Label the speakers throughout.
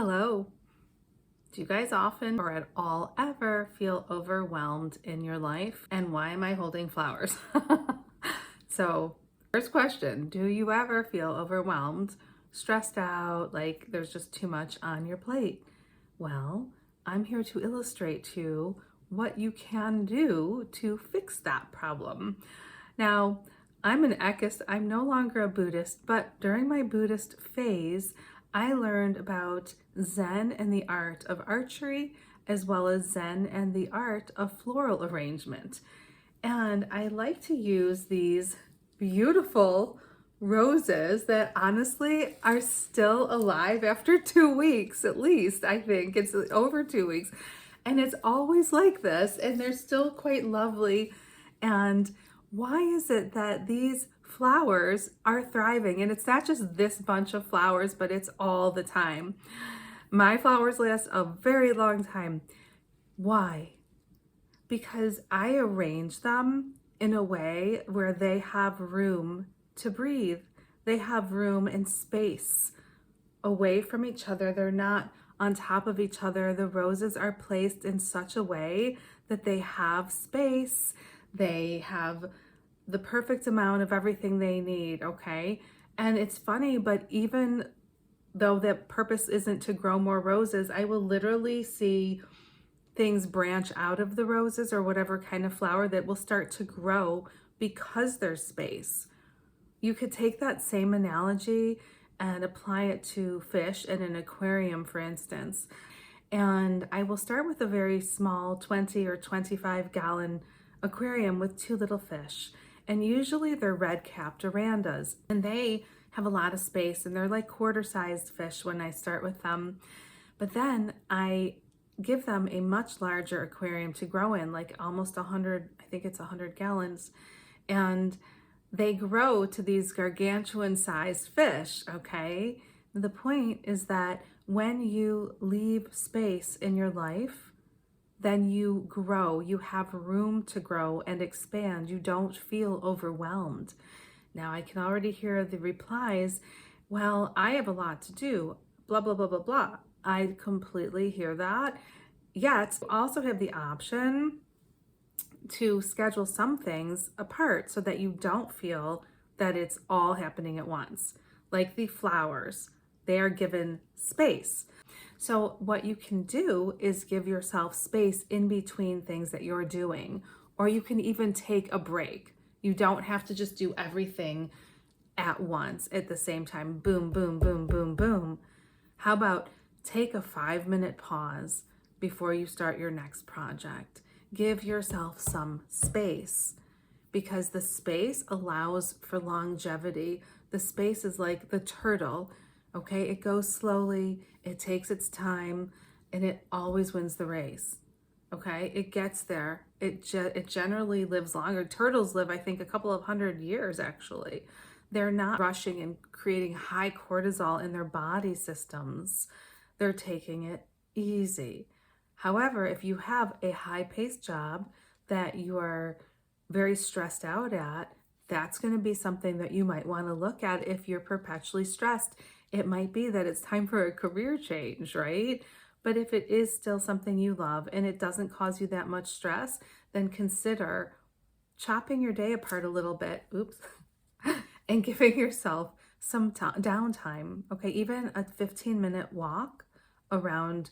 Speaker 1: Hello. Do you guys often or at all ever feel overwhelmed in your life? And why am I holding flowers? So, first question, do you ever feel overwhelmed, stressed out, like there's just too much on your plate? Well, I'm here to illustrate to you what you can do to fix that problem. Now, I'm an Eckist. I'm no longer a Buddhist, but during my Buddhist phase, I learned about Zen and the art of archery, as well as Zen and the art of floral arrangement. And I like to use these beautiful roses that honestly are still alive after 2 weeks, at least. I think it's over 2 weeks. And it's always like this, and they're still quite lovely. And why is it that these flowers are thriving? And it's not just this bunch of flowers, but it's all the time. My flowers last a very long time. Why? Because I arrange them in a way where they have room to breathe. They have room and space away from each other. They're not on top of each other. The roses are placed in such a way that they have space. They have the perfect amount of everything they need, okay? And it's funny, but even though the purpose isn't to grow more roses, I will literally see things branch out of the roses or whatever kind of flower that will start to grow because there's space. You could take that same analogy and apply it to fish in an aquarium, for instance. And I will start with a very small 20 or 25 gallon aquarium with 2 little fish. And usually they're red-capped orandas. And they have a lot of space and they're like quarter-sized fish when I start with them. But then I give them a much larger aquarium to grow in, like almost 100, I think it's 100 gallons. And they grow to these gargantuan sized fish, okay? The point is that when you leave space in your life, then you grow, you have room to grow and expand. You don't feel overwhelmed. Now I can already hear the replies, well, I have a lot to do, blah, blah, blah, blah, blah. I completely hear that. Yet you also have the option to schedule some things apart so that you don't feel that it's all happening at once. Like the flowers, they are given space. So what you can do is give yourself space in between things that you're doing, or you can even take a break. You don't have to just do everything at once at the same time. Boom, boom, boom, boom, boom. How about take a 5-minute pause before you start your next project? Give yourself some space, because the space allows for longevity. The space is like the turtle, okay? It goes slowly, it takes its time, and it always wins the race, okay? It gets there. It generally lives longer. Turtles live, I think, a couple of 100 years, actually. They're not rushing and creating high cortisol in their body systems. They're taking it easy. However, if you have a high-paced job that you are very stressed out at, that's going to be something that you might want to look at if you're perpetually stressed. It might be that it's time for a career change, right? But if it is still something you love and it doesn't cause you that much stress, then consider chopping your day apart a little bit, and giving yourself some downtime, okay? Even a 15-minute walk around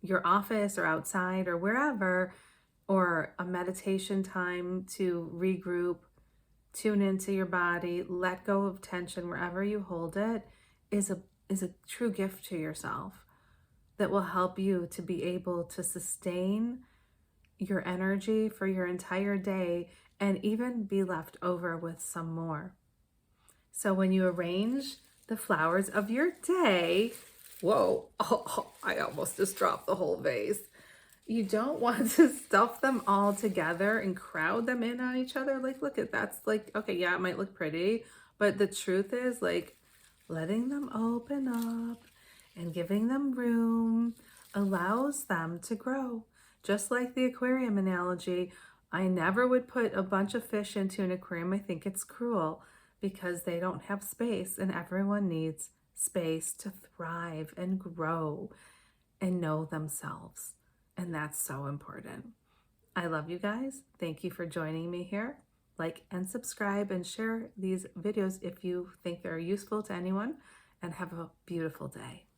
Speaker 1: your office or outside or wherever, or a meditation time to regroup, tune into your body, let go of tension wherever you hold it, is a true gift to yourself that will help you to be able to sustain your energy for your entire day and even be left over with some more. So when you arrange the flowers of your day, whoa, I almost just dropped the whole vase. You don't want to stuff them all together and crowd them in on each other. Like, look at that's like, okay, yeah, it might look pretty, but the truth is, like, letting them open up and giving them room allows them to grow. Just like the aquarium analogy, I never would put a bunch of fish into an aquarium. I think it's cruel because they don't have space and everyone needs space to thrive and grow and know themselves. And that's so important. I love you guys. Thank you for joining me here. Like and subscribe and share these videos if you think they're useful to anyone, and have a beautiful day.